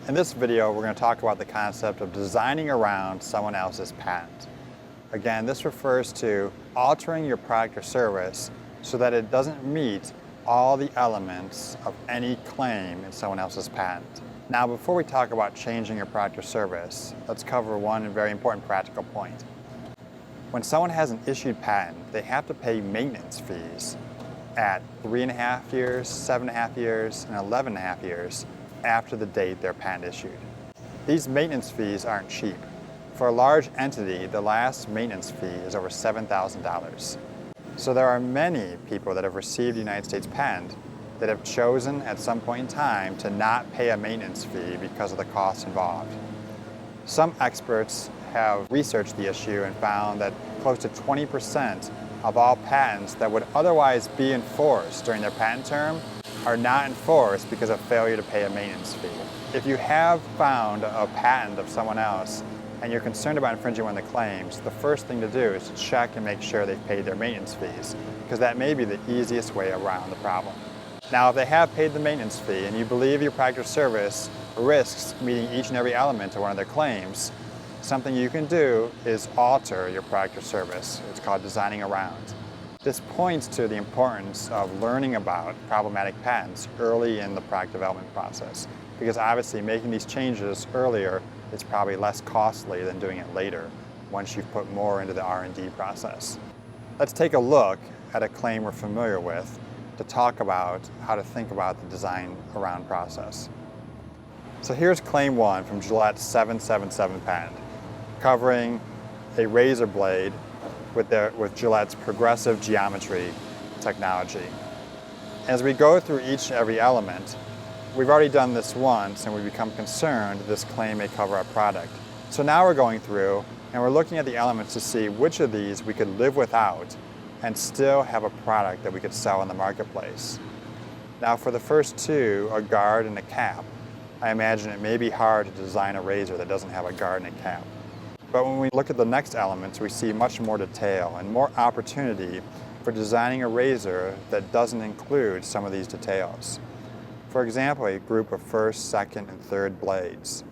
In this video, we're going to talk about the concept of designing around someone else's patent. Again, this refers to altering your product or service so that it doesn't meet all the elements of any claim in someone else's patent. Now, before we talk about changing your product or service, let's cover one very important practical point. When someone has an issued patent, they have to pay maintenance fees at 3.5 years, 7.5 years, and 11.5 years after the date their patent issued. These maintenance fees aren't cheap. For a large entity, the last maintenance fee is over $7,000. So there are many people that have received a United States patent that have chosen at some point in time to not pay a maintenance fee because of the costs involved. Some experts have researched the issue and found that close to 20% of all patents that would otherwise be enforced during their patent term are not enforced because of failure to pay a maintenance fee. If you have found a patent of someone else and you're concerned about infringing one of the claims, the first thing to do is to check and make sure they've paid their maintenance fees, because that may be the easiest way around the problem. Now, if they have paid the maintenance fee and you believe your product or service risks meeting each and every element of one of their claims, something you can do is alter your product or service. It's called designing around. This points to the importance of learning about problematic patents early in the product development process, because obviously making these changes earlier is probably less costly than doing it later once you've put more into the R&D process. Let's take a look at a claim we're familiar with to talk about how to think about the design around process. So here's claim 1 from Gillette's 777 patent, covering a razor blade with Gillette's progressive geometry technology. As we go through each and every element, we've already done this once and we become concerned this claim may cover our product. So now we're going through and we're looking at the elements to see which of these we could live without and still have a product that we could sell in the marketplace. Now for the first two, a guard and a cap, I imagine it may be hard to design a razor that doesn't have a guard and a cap. But when we look at the next elements, we see much more detail and more opportunity for designing a razor that doesn't include some of these details. For example, a group of first, second, and third blades.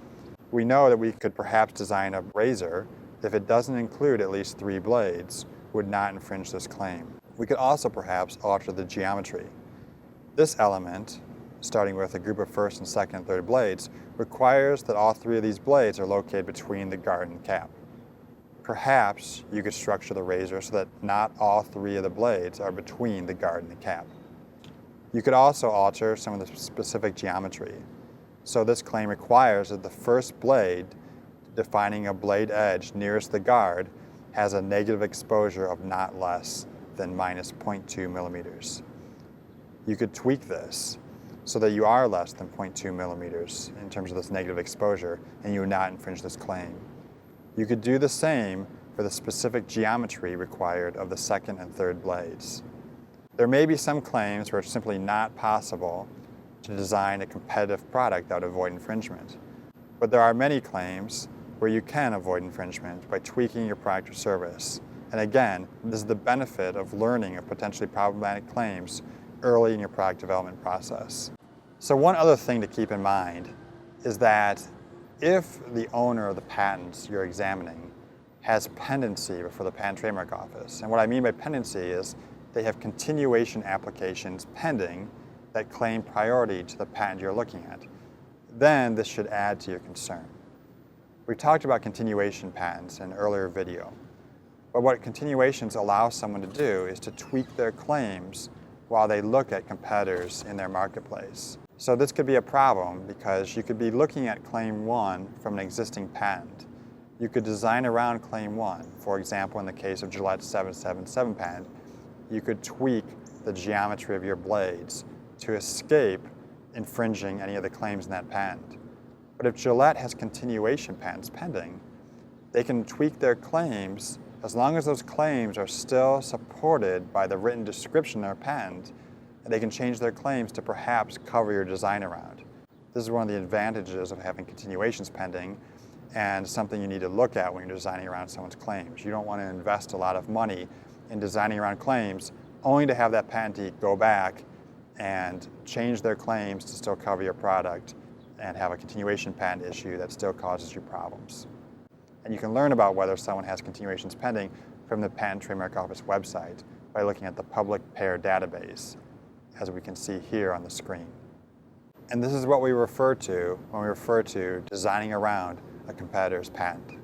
We know that we could perhaps design a razor if it doesn't include at least 3 blades, would not infringe this claim. We could also perhaps alter the geometry. This element, starting with a group of first and second and third blades, requires that all 3 of these blades are located between the guard and cap. Perhaps you could structure the razor so that not all 3 of the blades are between the guard and the cap. You could also alter some of the specific geometry. So this claim requires that the first blade, defining a blade edge nearest the guard, has a negative exposure of not less than minus 0.2 millimeters. You could tweak this so that you are less than 0.2 millimeters in terms of this negative exposure, and you would not infringe this claim. You could do the same for the specific geometry required of the second and third blades. There may be some claims where it's simply not possible to design a competitive product that would avoid infringement. But there are many claims where you can avoid infringement by tweaking your product or service. And again, this is the benefit of learning of potentially problematic claims early in your product development process. So one other thing to keep in mind is that if the owner of the patents you're examining has pendency before the Patent Trademark Office, and what I mean by pendency is they have continuation applications pending that claim priority to the patent you're looking at, then this should add to your concern. We talked about continuation patents in an earlier video, but what continuations allow someone to do is to tweak their claims while they look at competitors in their marketplace. So this could be a problem because you could be looking at claim 1 from an existing patent. You could design around claim 1. For example, in the case of Gillette's 777 patent, you could tweak the geometry of your blades to escape infringing any of the claims in that patent. But if Gillette has continuation patents pending, they can tweak their claims as long as those claims are still supported by the written description of their patent, and they can change their claims to perhaps cover your design around. This is one of the advantages of having continuations pending and something you need to look at when you're designing around someone's claims. You don't want to invest a lot of money in designing around claims only to have that patentee go back and change their claims to still cover your product and have a continuation patent issue that still causes you problems. And you can learn about whether someone has continuations pending from the Patent and Trademark Office website by looking at the public pair database, as we can see here on the screen. And this is what we refer to when we refer to designing around a competitor's patent.